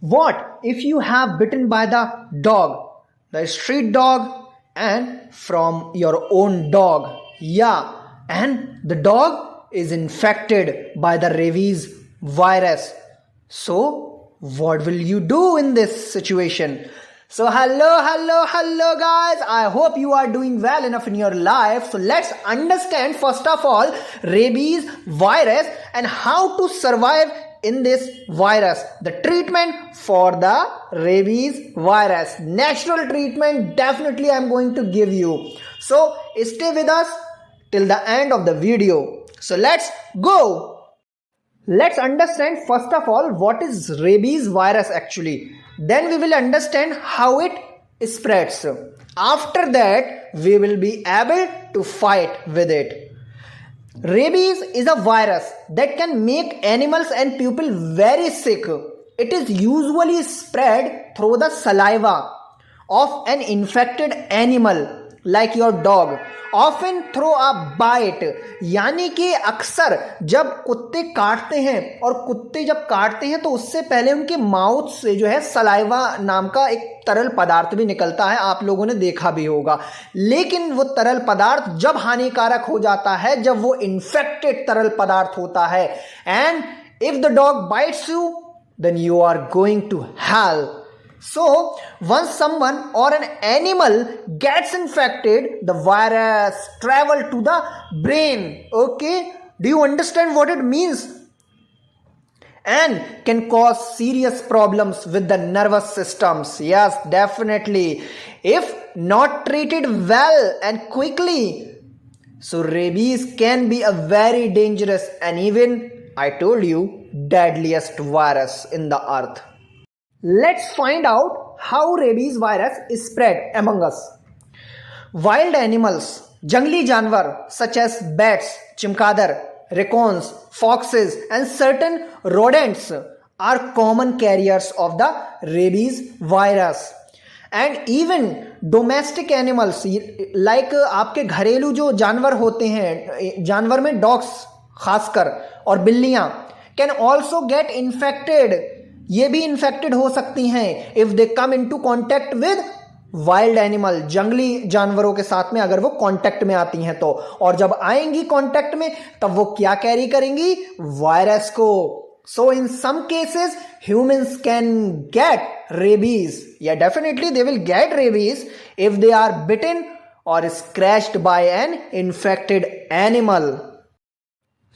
What if you have bitten by the dog, the street dog, and from your own dog? Yeah, and the dog is infected by the rabies virus. So, what will you do in this situation? So, hello, guys. I hope you are doing well enough in your life. So, let's understand first of all rabies virus and how to survive in this virus. The treatment for the rabies virus, natural treatment, definitely I'm going to give you. So, stay with us till the end of the video. So, let's go. Let's understand first of all what is rabies virus actually. Then we will understand how it spreads. After that, we will be able to fight with it. Rabies is a virus that can make animals and people very sick. It is usually spread through the saliva of an infected animal like your dog, often through a bite. यानी कि अक्सर जब कुत्ते काटते हैं और कुत्ते जब काटते हैं तो उससे पहले उनके माउथ से जो है सलाइवा नाम का एक तरल पदार्थ भी निकलता है, आप लोगों ने देखा भी होगा। लेकिन वो तरल पदार्थ जब हानिकारक हो जाता है, जब वो इन्फेक्टेड तरल पदार्थ होता है, and if the dog bites you then you are going to hell. So, once someone or an animal gets infected, the virus travel to the brain. Okay? Do you understand what it means? And can cause serious problems with the nervous systems. Yes, definitely. If not treated well and quickly. So, rabies can be a very dangerous and even, I told you, deadliest virus in the earth. Let's find out how rabies virus is spread among us. Wild animals, jungli जानवर such as bats, chimkadar, raccoons, foxes and certain rodents are common carriers of the rabies virus. And even domestic animals like आपके घरेलू जो जानवर होते हैं, जानवर में dogs खासकर और बिल्लियां can also get infected. ये भी इन्फेक्टेड हो सकती हैं if they come into contact with wild animal, जंगली जानवरों के साथ में अगर वो कांटेक्ट में आती हैं तो, और जब आएंगी कांटेक्ट में तब वो क्या कैरी करेंगी? वायरस को. So in some cases humans can get rabies. या definitely they will get rabies if they are bitten और scratched by an infected animal.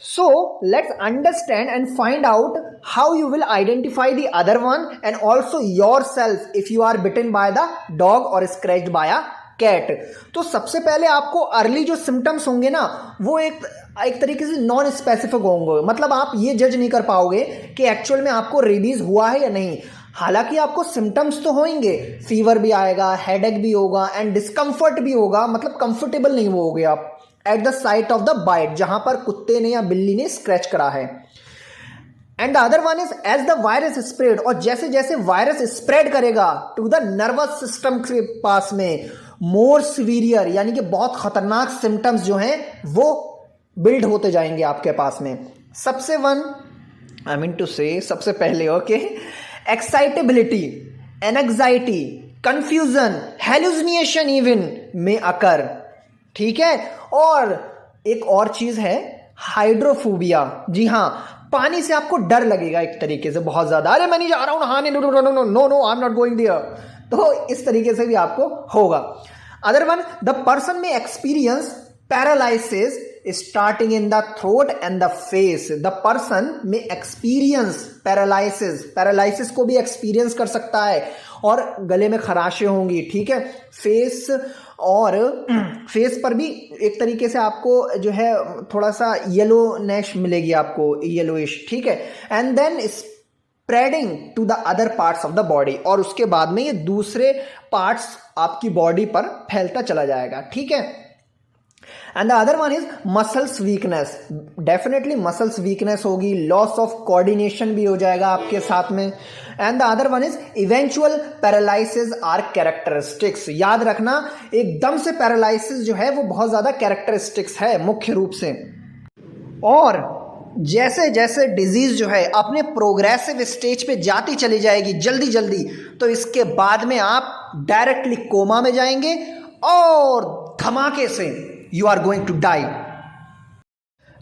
So, let's understand and find out how you will identify the other one and also yourself if you are bitten by the dog or scratched by a cat. तो सबसे पहले आपको early जो symptoms होंगे ना वो एक तरीके से नॉन स्पेसिफिक होंगे. मतलब आप ये जज नहीं कर पाओगे कि एक्चुअल में आपको रेबीज हुआ है या नहीं. हालांकि आपको सिम्टम्स तो होंगे, फीवर भी आएगा, हेडेक भी होगा एंड डिस्कम्फर्ट भी होगा. मतलब कंफर्टेबल नहीं होगे आप at the site of the bite, जहां पर कुत्ते ने या बिल्ली ने स्क्रैच करा है. And the other one is as the virus spread, और जैसे जैसे वायरस स्प्रेड करेगा टू द नर्वस सिस्टम के पास में, मोर सीवियर यानी कि बहुत खतरनाक सिम्टम्स जो हैं वो बिल्ड होते जाएंगे आपके पास में. सबसे सबसे पहले okay, excitability, anxiety, confusion, hallucination even में अकर. ठीक है. और एक और चीज है हाइड्रोफोबिया. जी हाँ, पानी से आपको डर लगेगा एक तरीके से बहुत ज्यादा. अरे मैं नहीं जा रहा हूं नहाने, no I am not going there. तो इस तरीके से भी आपको होगा. Other one, the person may experience paralysis starting in the throat and the face. The person may experience paralysis को भी एक्सपीरियंस कर सकता है और गले में खराशें होंगी. ठीक है. फेस और फेस पर भी एक तरीके से आपको जो है थोड़ा सा येलोनेश मिलेगी आपको, येलोइश. ठीक है. And then spreading to the other parts of the body, और उसके बाद में ये दूसरे पार्ट्स आपकी बॉडी पर फैलता चला जाएगा. ठीक है. And the other one is muscles weakness. Definitely muscles weakness होगी, लॉस ऑफ कोऑर्डिनेशन भी हो जाएगा आपके साथ में. And the other one is eventual paralysis are characteristics. याद रखना, एकदम से पैरालिसिस जो है वो बहुत ज्यादा कैरेक्टरिस्टिक्स है मुख्य रूप से. और जैसे जैसे डिजीज जो है अपने प्रोग्रेसिव स्टेज पे जाती चली जाएगी जल्दी जल्दी, तो इसके बाद में आप डायरेक्टली कोमा में जाएंगे और धमाके से you are going to die.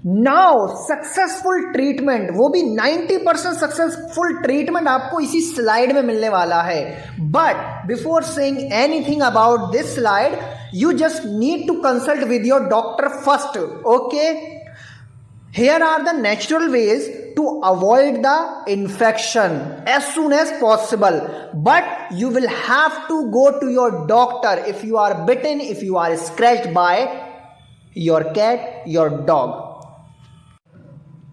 Now successful treatment, वो भी 90% सक्सेसफुल ट्रीटमेंट आपको इसी स्लाइड में मिलने वाला है। But before saying anything about this slide, you just need to consult with your doctor first. Okay, here are the natural ways to avoid the infection as soon as possible, but you will have to go to your doctor if you are bitten, if you are scratched by your cat, your dog.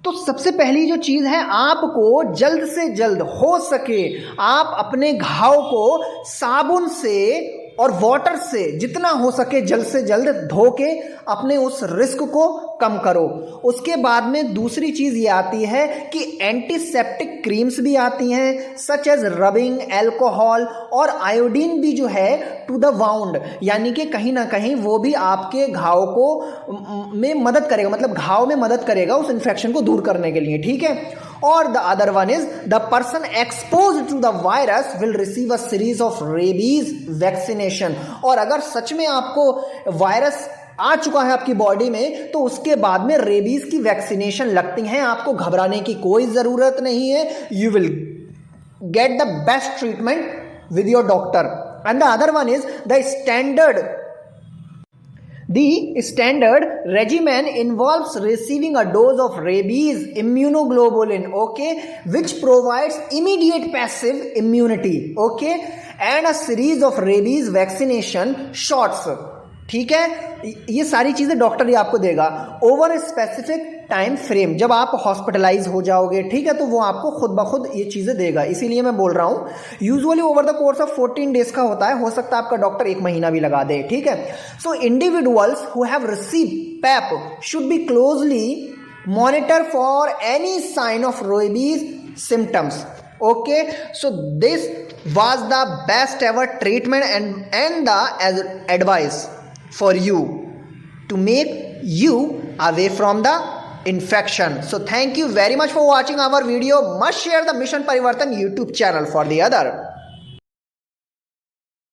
तो सबसे पहली जो चीज है, आपको जल्द से जल्द हो सके आप अपने घाव को साबुन से और वाटर से जितना हो सके जल्द से जल्द धो के अपने उस रिस्क को कम करो। उसके बाद में दूसरी चीज ये आती है कि एंटीसेप्टिक क्रीम्स भी आती हैं, सच एज रबिंग, एल्कोहल और आयोडीन भी जो है टू द वाउंड, यानी कि कहीं ना कहीं वो भी आपके घाव को में मदद करेगा, मतलब घाव में मदद करेगा उस इन्फेक्शन को दूर करने के लिए, ठीक है। और the other one is the person exposed to the virus will receive a series of rabies vaccination. और अगर सच में आपको वायरस आ चुका है आपकी बॉडी में, तो उसके बाद में रेबीज की वैक्सीनेशन लगती हैं। आपको घबराने की कोई जरूरत नहीं है। You will get the best treatment with your doctor. And the other one is the standard regimen involves receiving a dose of rabies immunoglobulin, okay, which provides immediate passive immunity, okay, and a series of rabies vaccination shots. ठीक है, ये सारी चीजें doctor ही आपको देगा over a specific time frame. जब आप hospitalise हो जाओगे, ठीक है, तो वो आपको खुद ब खुद ये चीजें देगा। इसीलिए मैं बोल रहा हूं usually over the course of 14 days का होता है, हो सकता है आपका डॉक्टर 1 महीना भी लगा दे, ठीक है। So individuals who have receive PEP should be closely monitor for any sign of rabies symptoms, okay. So this was the best ever treatment and the advice for you to make you away from the infection. So thank you very much for watching our video. Must share the Mission Parivartan YouTube channel for the other.